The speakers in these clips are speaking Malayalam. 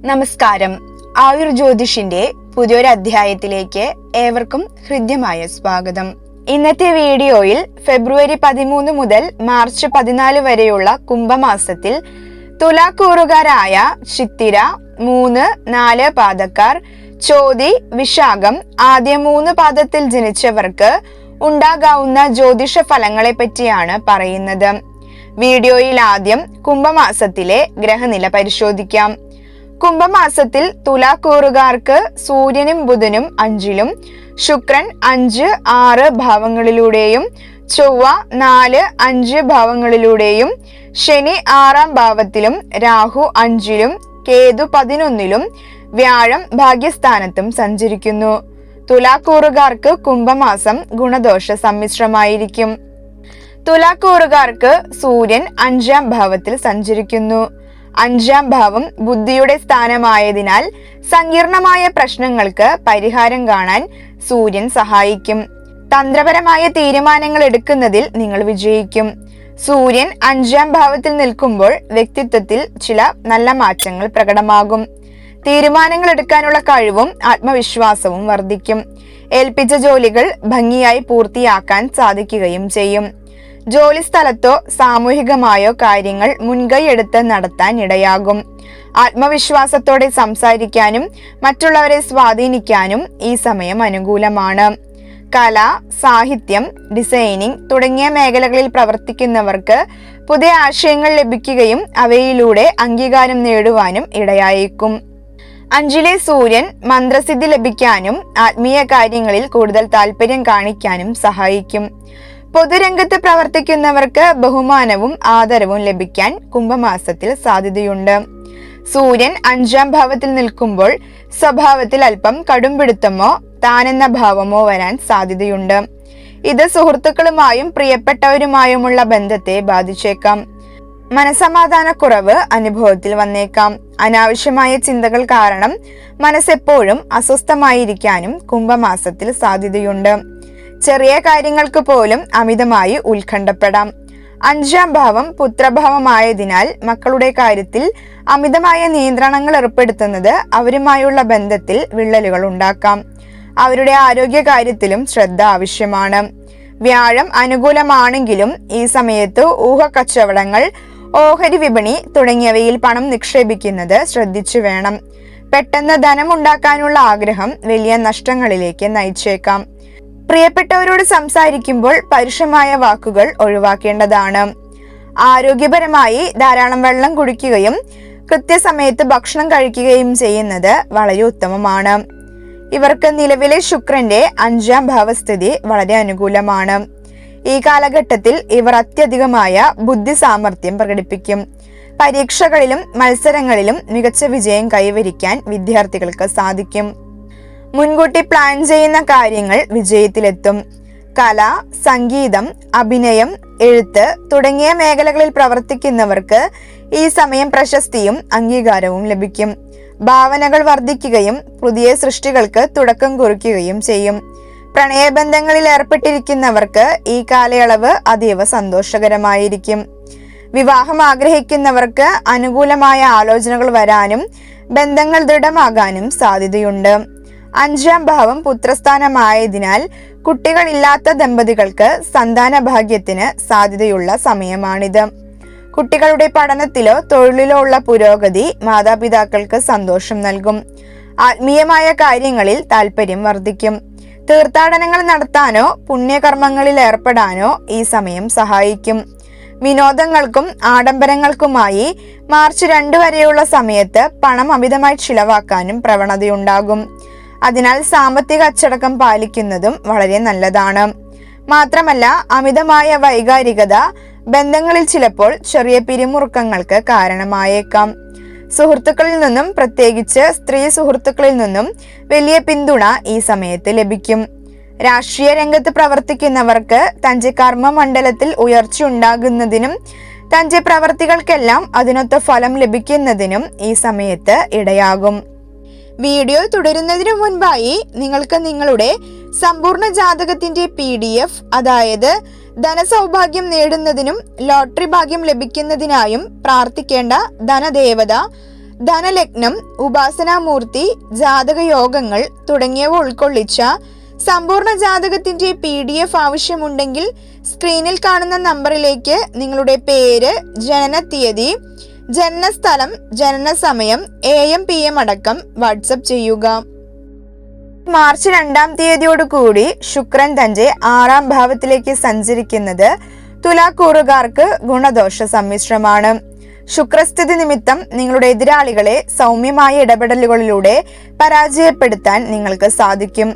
നമസ്കാരം. ആയുർജ്യോതിഷിന്റെ പുതിയൊരു അധ്യായത്തിലേക്ക് ഏവർക്കും ഹൃദ്യമായ സ്വാഗതം. ഇന്നത്തെ വീഡിയോയിൽ ഫെബ്രുവരി 13 മുതൽ മാർച്ച് 14 വരെയുള്ള കുംഭമാസത്തിൽ തുലാക്കൂറുകാരായ ചിത്തിര 3, 4 പാദക്കാർ, ചോതി, വിശാഖം ആദ്യ 3 പാദത്തിൽ ജനിച്ചവർക്ക് ഉണ്ടാകാവുന്ന ജ്യോതിഷ ഫലങ്ങളെ പറ്റിയാണ് പറയുന്നത്. വീഡിയോയിൽ ആദ്യം കുംഭമാസത്തിലെ ഗ്രഹനില പരിശോധിക്കാം. കുംഭമാസത്തിൽ തുലാക്കൂറുകാർക്ക് സൂര്യനും ബുധനും 5-ലും, ശുക്രൻ 5, 6 ഭാവങ്ങളിലൂടെയും, ചൊവ്വ 4, 5 ഭാവങ്ങളിലൂടെയും, ശനി 6-ാം ഭാവത്തിലും, രാഹു 5-ലും, കേതു 11-ലും, വ്യാഴം ഭാഗ്യസ്ഥാനത്തും സഞ്ചരിക്കുന്നു. തുലാക്കൂറുകാർക്ക് കുംഭമാസം ഗുണദോഷ സമ്മിശ്രമായിരിക്കും. തുലാക്കൂറുകാർക്ക് സൂര്യൻ 5-ാം ഭാവത്തിൽ സഞ്ചരിക്കുന്നു. 5-ാം ഭാവം ബുദ്ധിയുടെ സ്ഥാനമായതിനാൽ സങ്കീർണമായ പ്രശ്നങ്ങൾക്ക് പരിഹാരം കാണാൻ സൂര്യൻ സഹായിക്കും. തന്ത്രപരമായ തീരുമാനങ്ങൾ എടുക്കുന്നതിൽ നിങ്ങൾ വിജയിക്കും. സൂര്യൻ 5-ാം ഭാവത്തിൽ നിൽക്കുമ്പോൾ വ്യക്തിത്വത്തിൽ ചില നല്ല മാറ്റങ്ങൾ പ്രകടമാകും. തീരുമാനങ്ങൾ എടുക്കാനുള്ള കഴിവും ആത്മവിശ്വാസവും വർദ്ധിക്കും. ഏൽപ്പിച്ച ജോലികൾ ഭംഗിയായി പൂർത്തിയാക്കാൻ സാധിക്കുകയും ചെയ്യും. ജോലി സ്ഥലത്തോ സാമൂഹികമായോ കാര്യങ്ങൾ മുൻകൈ എടുത്ത് നടത്താൻ ഇടയാകും. ആത്മവിശ്വാസത്തോടെ സംസാരിക്കാനും മറ്റുള്ളവരെ സ്വാധീനിക്കാനും ഈ സമയം അനുകൂലമാണ്. കല, സാഹിത്യം, ഡിസൈനിങ് തുടങ്ങിയ മേഖലകളിൽ പ്രവർത്തിക്കുന്നവർക്ക് പുതിയ ആശയങ്ങൾ ലഭിക്കുകയും അവയിലൂടെ അംഗീകാരം നേടുവാനും ഇടയായേക്കും. 5-ലെ സൂര്യൻ മന്ത്രസിദ്ധി ലഭിക്കാനും ആത്മീയ കാര്യങ്ങളിൽ കൂടുതൽ താല്പര്യം കാണിക്കാനും സഹായിക്കും. പൊതുരംഗത്ത് പ്രവർത്തിക്കുന്നവർക്ക് ബഹുമാനവും ആദരവും ലഭിക്കാൻ കുംഭമാസത്തിൽ സാധ്യതയുണ്ട്. സൂര്യൻ 5-ാം ഭാവത്തിൽ നിൽക്കുമ്പോൾ സ്വഭാവത്തിൽ അല്പം കടുംപിടുത്തമോ താനെന്ന ഭാവമോ വരാൻ സാധ്യതയുണ്ട്. ഇത് സുഹൃത്തുക്കളുമായും പ്രിയപ്പെട്ടവരുമായുമുള്ള ബന്ധത്തെ ബാധിച്ചേക്കാം. മനസമാധാനക്കുറവ് അനുഭവത്തിൽ വന്നേക്കാം. അനാവശ്യമായ ചിന്തകൾ കാരണം മനസ്സെപ്പോഴും അസ്വസ്ഥമായിരിക്കാനും കുംഭമാസത്തിൽ സാധ്യതയുണ്ട്. ചെറിയ കാര്യങ്ങൾക്ക് പോലും അമിതമായി ഉത്കണ്ഠപ്പെടാം. 5-ാം ഭാവം പുത്രഭാവമായതിനാൽ മക്കളുടെ കാര്യത്തിൽ അമിതമായ നിയന്ത്രണങ്ങൾ ഏർപ്പെടുത്തുന്നത് അവരുമായുള്ള ബന്ധത്തിൽ വിള്ളലുകൾ ഉണ്ടാക്കാം. അവരുടെ ആരോഗ്യ കാര്യത്തിലും ശ്രദ്ധ ആവശ്യമാണ്. വ്യാഴം അനുകൂലമാണെങ്കിലും ഈ സമയത്ത് ഊഹക്കച്ചവടങ്ങൾ, ഓഹരി വിപണി തുടങ്ങിയവയിൽ പണം നിക്ഷേപിക്കുന്നത് ശ്രദ്ധിച്ചു വേണം. പെട്ടെന്ന് ധനമുണ്ടാക്കാനുള്ള ആഗ്രഹം വലിയ നഷ്ടങ്ങളിലേക്ക് നയിച്ചേക്കാം. പ്രിയപ്പെട്ടവരോട് സംസാരിക്കുമ്പോൾ പരുഷമായ വാക്കുകൾ ഒഴിവാക്കേണ്ടതാണ്. ആരോഗ്യപരമായി ധാരാളം വെള്ളം കുടിക്കുകയും കൃത്യസമയത്ത് ഭക്ഷണം കഴിക്കുകയും ചെയ്യുന്നത് വളരെ ഉത്തമമാണ്. ഇവർക്ക് നിലവിലെ ശുക്രന്റെ 5-ാം ഭാവസ്ഥിതി വളരെ അനുകൂലമാണ്. ഈ കാലഘട്ടത്തിൽ ഇവർ അത്യധികമായ ബുദ്ധി സാമർഥ്യം പ്രകടിപ്പിക്കും. പരീക്ഷകളിലും മത്സരങ്ങളിലും മികച്ച വിജയം കൈവരിക്കാൻ വിദ്യാർത്ഥികൾക്ക് സാധിക്കും. മുൻകൂട്ടി പ്ലാൻ ചെയ്യുന്ന കാര്യങ്ങൾ വിജയത്തിലെത്തും. കല, സംഗീതം, അഭിനയം, എഴുത്ത് തുടങ്ങിയ മേഖലകളിൽ പ്രവർത്തിക്കുന്നവർക്ക് ഈ സമയം പ്രശസ്തിയും അംഗീകാരവും ലഭിക്കും. ഭാവനകൾ വർദ്ധിക്കുകയും പുതിയ സൃഷ്ടികൾക്ക് തുടക്കം കുറിക്കുകയും ചെയ്യും. പ്രണയബന്ധങ്ങളിൽ ഏർപ്പെട്ടിരിക്കുന്നവർക്ക് ഈ കാലയളവ് അതീവ സന്തോഷകരമായിരിക്കും. വിവാഹം ആഗ്രഹിക്കുന്നവർക്ക് അനുകൂലമായ ആലോചനകൾ വരാനും ബന്ധങ്ങൾ ദൃഢമാകാനും സാധ്യതയുണ്ട്. 5-ാം ഭാവം പുത്രസ്ഥാനമായതിനാൽ കുട്ടികളില്ലാത്ത ദമ്പതികൾക്ക് സന്താന ഭാഗ്യത്തിന് സാധ്യതയുള്ള സമയമാണിത്. കുട്ടികളുടെ പഠനത്തിലോ തൊഴിലിലോ ഉള്ള പുരോഗതി മാതാപിതാക്കൾക്ക് സന്തോഷം നൽകും. ആത്മീയമായ കാര്യങ്ങളിൽ താല്പര്യം വർദ്ധിക്കും. തീർത്ഥാടനങ്ങൾ നടത്താനോ പുണ്യകർമ്മങ്ങളിൽ ഏർപ്പെടാനോ ഈ സമയം സഹായിക്കും. വിനോദങ്ങൾക്കും ആഡംബരങ്ങൾക്കുമായി മാർച്ച് 2 വരെയുള്ള സമയത്ത് പണം അമിതമായി ചിലവാക്കാനും പ്രവണതയുണ്ടാകും. അതിനാൽ സാമ്പത്തിക അച്ചടക്കം പാലിക്കുന്നതും വളരെ നല്ലതാണ്. മാത്രമല്ല, അമിതമായ വൈകാരികത ബന്ധങ്ങളിൽ ചിലപ്പോൾ ചെറിയ പിരിമുറുക്കങ്ങൾക്ക് കാരണമായേക്കാം. സുഹൃത്തുക്കളിൽ നിന്നും, പ്രത്യേകിച്ച് സ്ത്രീ സുഹൃത്തുക്കളിൽ നിന്നും വലിയ പിന്തുണ ഈ സമയത്ത് ലഭിക്കും. രാഷ്ട്രീയ രംഗത്ത് പ്രവർത്തിക്കുന്നവർക്ക് തന്റെ കർമ്മമണ്ഡലത്തിൽ ഉയർച്ച ഉണ്ടാകുന്നതിനും തന്റെ പ്രവർത്തികൾക്കെല്ലാം അതിനൊത്ത ഫലം ലഭിക്കുന്നതിനും ഈ സമയത്ത് ഇടയാകും. വീഡിയോ തുടരുന്നതിനു മുൻപായി നിങ്ങൾക്ക് നിങ്ങളുടെ സമ്പൂർണ്ണ ജാതകത്തിന്റെ PDF, അതായത് ധനസൗഭാഗ്യം നേടുന്നതിനും ലോട്ടറി ഭാഗ്യം ലഭിക്കുന്നതിനായും പ്രാർത്ഥിക്കേണ്ട ധനദേവത ധനലഗ്നം, ഉപാസനാമൂർത്തി, ജാതക യോഗങ്ങൾ തുടങ്ങിയവ ഉൾക്കൊള്ളിച്ച സമ്പൂർണ്ണ ജാതകത്തിന്റെ PDF ആവശ്യമുണ്ടെങ്കിൽ സ്ക്രീനിൽ കാണുന്ന നമ്പറിലേക്ക് നിങ്ങളുടെ പേര്, ജനനത്തീയതി, ജനനസ്ഥലം, ജനനസമയം, AM PM അടക്കം വാട്സപ്പ് ചെയ്യുക. മാർച്ച് 2-ാം തീയതിയോടുകൂടി ശുക്രൻ തന്റെ 6-ാം ഭാവത്തിലേക്ക് സഞ്ചരിക്കുന്നത് തുലാക്കൂറുകാർക്ക് ഗുണദോഷ സമ്മിശ്രമാണ്. ശുക്രസ്ഥിതി നിമിത്തം നിങ്ങളുടെ എതിരാളികളെ സൗമ്യമായ ഇടപെടലുകളിലൂടെ പരാജയപ്പെടുത്താൻ നിങ്ങൾക്ക് സാധിക്കും.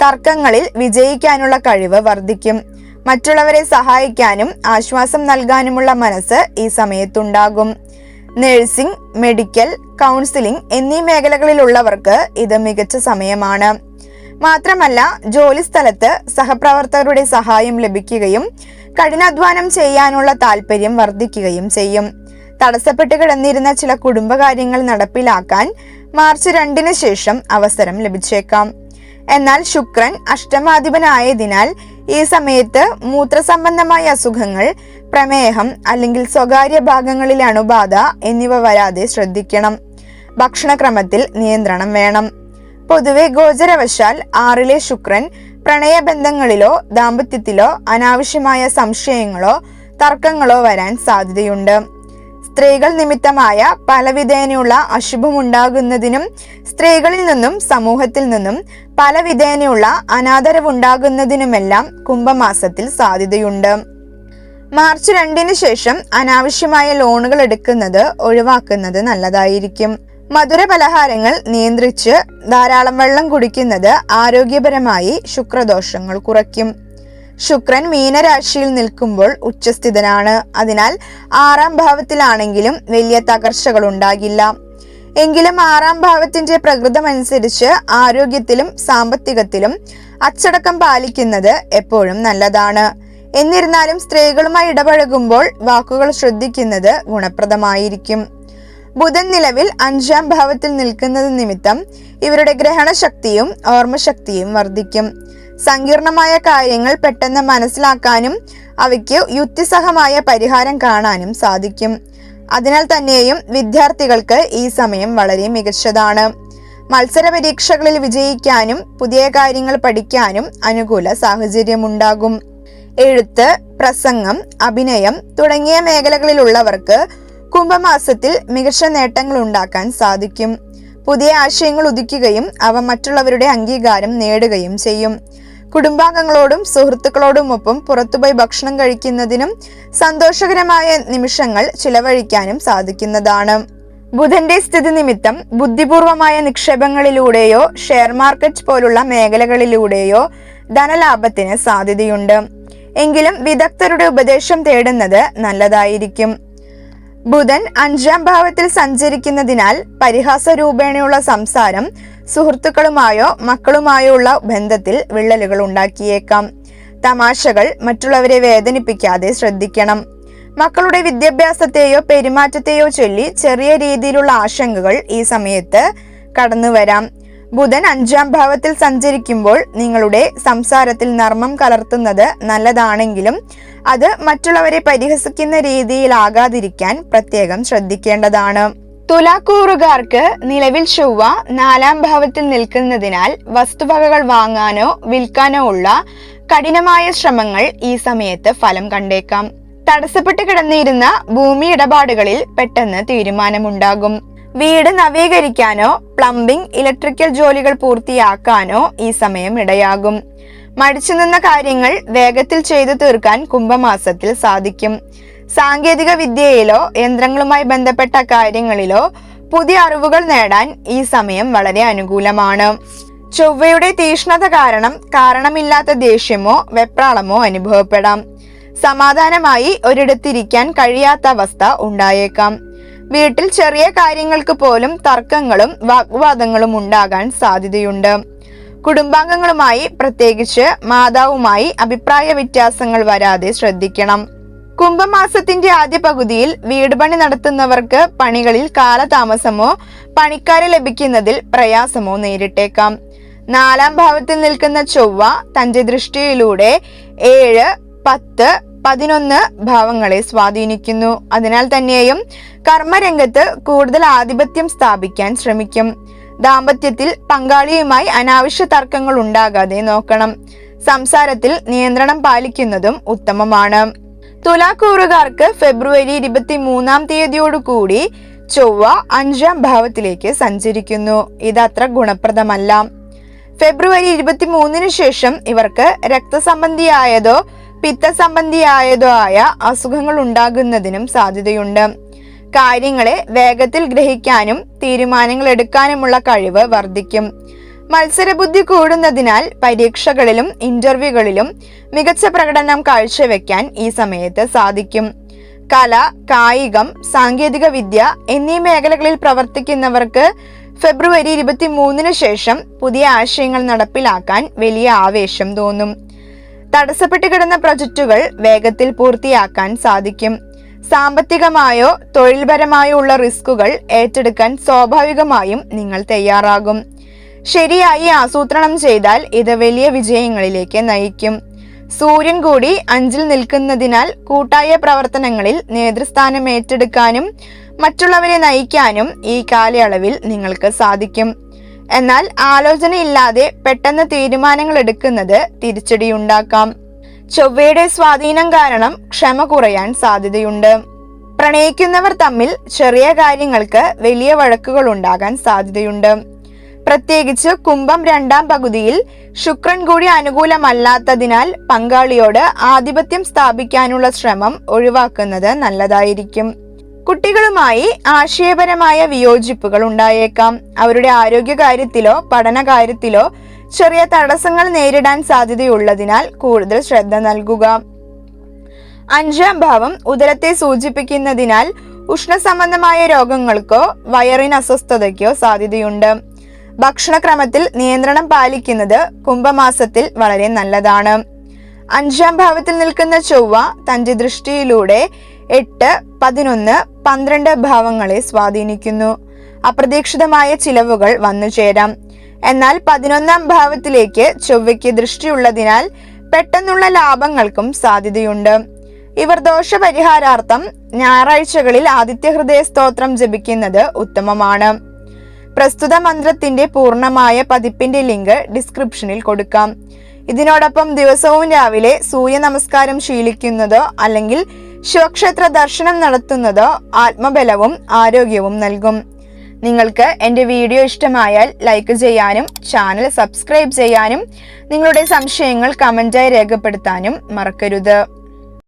തർക്കങ്ങളിൽ വിജയിക്കാനുള്ള കഴിവ് വർദ്ധിക്കും. മറ്റുള്ളവരെ സഹായിക്കാനും ആശ്വാസം നൽകാനുമുള്ള മനസ്സ് ഈ സമയത്തുണ്ടാകും. നഴ്സിംഗ്, മെഡിക്കൽ, കൗൺസിലിംഗ് എന്നീ മേഖലകളിലുള്ളവർക്ക് ഇത് മികച്ച സമയമാണ്. മാത്രമല്ല, ജോലി സ്ഥലത്ത് സഹപ്രവർത്തകരുടെ സഹായം ലഭിക്കുകയും കഠിനാധ്വാനം ചെയ്യാനുള്ള താല്പര്യം വർദ്ധിക്കുകയും ചെയ്യും. തടസ്സപ്പെട്ട് കിടന്നിരുന്ന ചില കുടുംബകാര്യങ്ങൾ നടപ്പിലാക്കാൻ മാർച്ച് 2-ന് ശേഷം അവസരം ലഭിച്ചേക്കാം. എന്നാൽ ശുക്രൻ അഷ്ടമാധിപനായതിനാൽ ഈ സമയത്ത് മൂത്രസംബന്ധമായ അസുഖങ്ങൾ, പ്രമേഹം അല്ലെങ്കിൽ സ്വകാര്യ ഭാഗങ്ങളിലെ അണുബാധ എന്നിവ വരാതെ ശ്രദ്ധിക്കണം. ഭക്ഷണക്രമത്തിൽ നിയന്ത്രണം വേണം. പൊതുവെ ഗോചരവശാൽ 6-ലെ ശുക്രൻ പ്രണയബന്ധങ്ങളിലോ ദാമ്പത്യത്തിലോ അനാവശ്യമായ സംശയങ്ങളോ തർക്കങ്ങളോ വരാൻ സാധ്യതയുണ്ട്. സ്ത്രീകൾ നിമിത്തമായ പലവിധേനയുള്ള അശുഭമുണ്ടാകുന്നതിനും സ്ത്രീകളിൽ നിന്നും സമൂഹത്തിൽ നിന്നും പലവിധേനയുള്ള അനാദരവുണ്ടാകുന്നതിനുമെല്ലാം കുംഭമാസത്തിൽ സാധ്യതയുണ്ട്. മാർച്ച് 2-ന് ശേഷം അനാവശ്യമായ ലോണുകൾ എടുക്കുന്നത് ഒഴിവാക്കുന്നത് നല്ലതായിരിക്കും. മധുര പലഹാരങ്ങൾ നിയന്ത്രിച്ച് ധാരാളം വെള്ളം കുടിക്കുന്നത് ആരോഗ്യപരമായി ശുക്രദോഷങ്ങൾ കുറയ്ക്കും. ശുക്രൻ മീനരാശിയിൽ നിൽക്കുമ്പോൾ ഉച്ചസ്ഥിതനാണ്. അതിനാൽ 6-ാം ഭാവത്തിലാണെങ്കിലും വലിയ തകർച്ചകൾ ഉണ്ടാകില്ല. എങ്കിലും 6-ാം ഭാവത്തിന്റെ പ്രകൃതമനുസരിച്ച് ആരോഗ്യത്തിലും സാമ്പത്തികത്തിലും അച്ചടക്കം പാലിക്കുന്നത് എപ്പോഴും നല്ലതാണ്. എന്നിരുന്നാലും സ്ത്രീകളുമായി ഇടപഴകുമ്പോൾ വാക്കുകൾ ശ്രദ്ധിക്കുന്നത് ഗുണപ്രദമായിരിക്കും. ബുധൻ നിലവിൽ 5-ാം ഭാവത്തിൽ നിൽക്കുന്നത് നിമിത്തം ഇവരുടെ ഗ്രഹണശക്തിയും ഓർമ്മശക്തിയും വർദ്ധിക്കും. സങ്കീർണമായ കാര്യങ്ങൾ പെട്ടെന്ന് മനസ്സിലാക്കാനും അവയ്ക്ക് യുക്തിസഹമായ പരിഹാരം കാണാനും സാധിക്കും. അതിനാൽ തന്നെയും വിദ്യാർത്ഥികൾക്ക് ഈ സമയം വളരെ മികച്ചതാണ്. മത്സര പരീക്ഷകളിൽ വിജയിക്കാനും പുതിയ കാര്യങ്ങൾ പഠിക്കാനും അനുകൂല സാഹചര്യമുണ്ടാകും. എഴുത്ത്, പ്രസംഗം, അഭിനയം തുടങ്ങിയ മേഖലകളിലുള്ളവർക്ക് കുംഭമാസത്തിൽ മികച്ച നേട്ടങ്ങൾ ഉണ്ടാക്കാൻ സാധിക്കും. പുതിയ ആശയങ്ങൾ ഉദിക്കുകയും അവ മറ്റുള്ളവരുടെ അംഗീകാരം നേടുകയും ചെയ്യും. കുടുംബാംഗങ്ങളോടും സുഹൃത്തുക്കളോടുമൊപ്പം പുറത്തുപോയി ഭക്ഷണം കഴിക്കുന്നതിനും സന്തോഷകരമായ നിമിഷങ്ങൾ ചിലവഴിക്കാനും സാധിക്കുന്നതാണ്. ബുധന്റെ സ്ഥിതി നിമിത്തം ബുദ്ധിപൂർവമായ നിക്ഷേപങ്ങളിലൂടെയോ ഷെയർ മാർക്കറ്റ് പോലുള്ള മേഖലകളിലൂടെയോ ധനലാഭത്തിന് സാധ്യതയുണ്ട്. എങ്കിലും വിദഗ്ധരുടെ ഉപദേശം തേടുന്നത് നല്ലതായിരിക്കും. ബുധൻ 5-ാം ഭാവത്തിൽ സഞ്ചരിക്കുന്നതിനാൽ പരിഹാസ രൂപേണയുള്ള സംസാരം സുഹൃത്തുക്കളുമായോ മക്കളുമായോ ഉള്ള ബന്ധത്തിൽ വിള്ളലുകൾ ഉണ്ടാക്കിയേക്കാം. തമാശകൾ മറ്റുള്ളവരെ വേദനിപ്പിക്കാതെ ശ്രദ്ധിക്കണം. മക്കളുടെ വിദ്യാഭ്യാസത്തെയോ പെരുമാറ്റത്തെയോ ചൊല്ലി ചെറിയ രീതിയിലുള്ള ആശങ്കകൾ ഈ സമയത്ത് കടന്നു വരാം. ബുധൻ 5-ാം ഭാവത്തിൽ സഞ്ചരിക്കുമ്പോൾ നിങ്ങളുടെ സംസാരത്തിൽ നർമ്മം കലർത്തുന്നത് നല്ലതാണെങ്കിലും അത് മറ്റുള്ളവരെ പരിഹസിക്കുന്ന രീതിയിലാകാതിരിക്കാൻ പ്രത്യേകം ശ്രദ്ധിക്കേണ്ടതാണ്. തുലാക്കൂറുകാർക്ക് നിലവിൽ ചൊവ്വ 4-ാം ഭാവത്തിൽ നിൽക്കുന്നതിനാൽ വസ്തുവകകൾ വാങ്ങാനോ വിൽക്കാനോ ഉള്ള കഠിനമായ ശ്രമങ്ങൾ ഈ സമയത്ത് ഫലം കണ്ടേക്കാം. തടസ്സപ്പെട്ട് കിടന്നിരുന്ന ഭൂമി ഇടപാടുകളിൽ പെട്ടെന്ന് തീരുമാനമുണ്ടാകും. വീട് നവീകരിക്കാനോ പ്ലംബിംഗ്, ഇലക്ട്രിക്കൽ ജോലികൾ പൂർത്തിയാക്കാനോ ഈ സമയം ഇടയാകും. മടിച്ചു നിന്ന കാര്യങ്ങൾ വേഗത്തിൽ ചെയ്തു തീർക്കാൻ കുംഭമാസത്തിൽ സാധിക്കും. സാങ്കേതിക വിദ്യയിലോ യന്ത്രങ്ങളുമായി ബന്ധപ്പെട്ട കാര്യങ്ങളിലോ പുതിയ അറിവുകൾ നേടാൻ ഈ സമയം വളരെ അനുകൂലമാണ്. ചൊവ്വയുടെ തീഷ്ണത കാരണം കാരണമില്ലാത്ത ദേഷ്യമോ വെപ്രാളമോ അനുഭവപ്പെടാം. സമാധാനമായി ഒരിടത്തിരിക്കാൻ കഴിയാത്ത അവസ്ഥ ഉണ്ടായേക്കാം. വീട്ടിൽ ചെറിയ കാര്യങ്ങൾക്ക് പോലും തർക്കങ്ങളും വാഗ്വാദങ്ങളും ഉണ്ടാകാൻ സാധ്യതയുണ്ട്. കുടുംബാംഗങ്ങളുമായി, പ്രത്യേകിച്ച് മാതാവുമായി അഭിപ്രായ വ്യത്യാസങ്ങൾ വരാതെ ശ്രദ്ധിക്കണം. കുംഭമാസത്തിന്റെ ആദ്യ പകുതിയിൽ വീട് പണി നടത്തുന്നവർക്ക് പണികളിൽ കാലതാമസമോ പണിക്കാരെ ലഭിക്കുന്നതിൽ പ്രയാസമോ നേരിട്ടേക്കാം. 4-ാം ഭാവത്തിൽ നിൽക്കുന്ന ചൊവ്വ തന്റെ ദൃഷ്ടിയിലൂടെ 7, 10, 11 ഭാവങ്ങളെ സ്വാധീനിക്കുന്നു. അതിനാൽ തന്നെയും കർമ്മരംഗത്ത് കൂടുതൽ ആധിപത്യം സ്ഥാപിക്കാൻ ശ്രമിക്കും. ദാമ്പത്യത്തിൽ പങ്കാളിയുമായി അനാവശ്യ തർക്കങ്ങൾ ഉണ്ടാകാതെ നോക്കണം. സംസാരത്തിൽ നിയന്ത്രണം പാലിക്കുന്നതും ഉത്തമമാണ്. തുലാക്കൂറുകാർക്ക് ഫെബ്രുവരി 23 ചൊവ്വ 5-ാം ഭാവത്തിലേക്ക് സഞ്ചരിക്കുന്നു. ഇത് അത്ര ഗുണപ്രദമല്ല. ഫെബ്രുവരി 23 ശേഷം ഇവർക്ക് രക്തസംബന്ധിയായതോ പിത്തസംബന്ധിയായതോ ആയ അസുഖങ്ങൾ ഉണ്ടാകുന്നതിനും സാധ്യതയുണ്ട്. കാര്യങ്ങളെ വേഗത്തിൽ ഗ്രഹിക്കാനും തീരുമാനങ്ങൾ എടുക്കാനുമുള്ള കഴിവ് വർദ്ധിക്കും. മത്സരബുദ്ധി കൂടുന്നതിനാൽ പരീക്ഷകളിലും ഇന്റർവ്യൂകളിലും മികച്ച പ്രകടനം കാഴ്ചവെക്കാൻ ഈ സമയത്ത് സാധിക്കും. കല, കായികം, സാങ്കേതിക വിദ്യ എന്നീ മേഖലകളിൽ പ്രവർത്തിക്കുന്നവർക്ക് ഫെബ്രുവരി 23 ശേഷം പുതിയ ആശയങ്ങൾ നടപ്പിലാക്കാൻ വലിയ ആവേശം തോന്നും. തടസ്സപ്പെട്ട് കിടന്ന പ്രൊജക്റ്റുകൾ വേഗത്തിൽ പൂർത്തിയാക്കാൻ സാധിക്കും. സാമ്പത്തികമായോ തൊഴിൽപരമായോ ഉള്ള റിസ്കുകൾ ഏറ്റെടുക്കാൻ സ്വാഭാവികമായും നിങ്ങൾ തയ്യാറാകും. ശരിയായി ആസൂത്രണം ചെയ്താൽ ഇത് വലിയ വിജയങ്ങളിലേക്ക് നയിക്കും. സൂര്യൻ കൂടി 5-ൽ നിൽക്കുന്നതിനാൽ കൂട്ടായ പ്രവർത്തനങ്ങളിൽ നേതൃസ്ഥാനം ഏറ്റെടുക്കാനും മറ്റുള്ളവരെ നയിക്കാനും ഈ കാലയളവിൽ നിങ്ങൾക്ക് സാധിക്കും. എന്നാൽ ആലോചനയില്ലാതെ പെട്ടെന്ന് തീരുമാനങ്ങൾ എടുക്കുന്നത് തിരിച്ചടിയുണ്ടാക്കാം. ചൊവ്വയുടെ സ്വാധീനം കാരണം ക്ഷമ കുറയാൻ സാധ്യതയുണ്ട്. പ്രണയിക്കുന്നവർ തമ്മിൽ ചെറിയ കാര്യങ്ങൾക്ക് വലിയ വഴക്കുകൾ ഉണ്ടാകാൻ സാധ്യതയുണ്ട്. പ്രത്യേകിച്ച് കുംഭം 2-ാം പകുതിയിൽ ശുക്രൻ കൂടി അനുകൂലമല്ലാത്തതിനാൽ പങ്കാളിയോട് ആധിപത്യം സ്ഥാപിക്കാനുള്ള ശ്രമം ഒഴിവാക്കുന്നത് നല്ലതായിരിക്കും. കുട്ടികളുമായി ആശയപരമായ വിയോജിപ്പുകൾ ഉണ്ടായേക്കാം. അവരുടെ ആരോഗ്യകാര്യത്തിലോ പഠനകാര്യത്തിലോ ചെറിയ തടസ്സങ്ങൾ നേരിടാൻ സാധ്യതയുള്ളതിനാൽ കൂടുതൽ ശ്രദ്ധ നൽകുക. 5-ാം ഭാവം ഉദരത്തെ സൂചിപ്പിക്കുന്നതിനാൽ ഉഷ്ണസംബന്ധമായ രോഗങ്ങൾക്കോ വയറിന് അസ്വസ്ഥതയ്ക്കോ സാധ്യതയുണ്ട്. ഭക്ഷണക്രമത്തിൽ നിയന്ത്രണം പാലിക്കുന്നത് കുംഭമാസത്തിൽ വളരെ നല്ലതാണ്. 5-ാം ഭാവത്തിൽ നിൽക്കുന്ന ചൊവ്വ തന്റെ ദൃഷ്ടിയിലൂടെ 8, 11, 12 ഭാവങ്ങളെ സ്വാധീനിക്കുന്നു. അപ്രതീക്ഷിതമായ ചിലവുകൾ വന്നു ചേരാം. എന്നാൽ 11-ാം ഭാവത്തിലേക്ക് ചൊവ്വയ്ക്ക് ദൃഷ്ടിയുള്ളതിനാൽ പെട്ടെന്നുള്ള ലാഭങ്ങൾക്കും സാധ്യതയുണ്ട്. ഇവർ ദോഷപരിഹാരാർത്ഥം ഞായറാഴ്ചകളിൽ ആദിത്യഹൃദയ സ്തോത്രം ജപിക്കുന്നത് ഉത്തമമാണ്. പ്രസ്തുത മന്ത്രത്തിന്റെ പൂർണ്ണമായ പതിപ്പിന്റെ ലിങ്ക് ഡിസ്ക്രിപ്ഷനിൽ കൊടുക്കാം. ഇതിനോടൊപ്പം ദിവസവും രാവിലെ സൂര്യ നമസ്കാരം ശീലിക്കുന്നതോ അല്ലെങ്കിൽ ശിവക്ഷേത്ര ദർശനം നടത്തുന്നതോ ആത്മബലവും ആരോഗ്യവും നൽകും. നിങ്ങൾക്ക് എൻ്റെ വീഡിയോ ഇഷ്ടമായാൽ ലൈക്ക് ചെയ്യാനും ചാനൽ സബ്സ്ക്രൈബ് ചെയ്യാനും നിങ്ങളുടെ സംശയങ്ങൾ കമന്റായി രേഖപ്പെടുത്താനും മറക്കരുത്.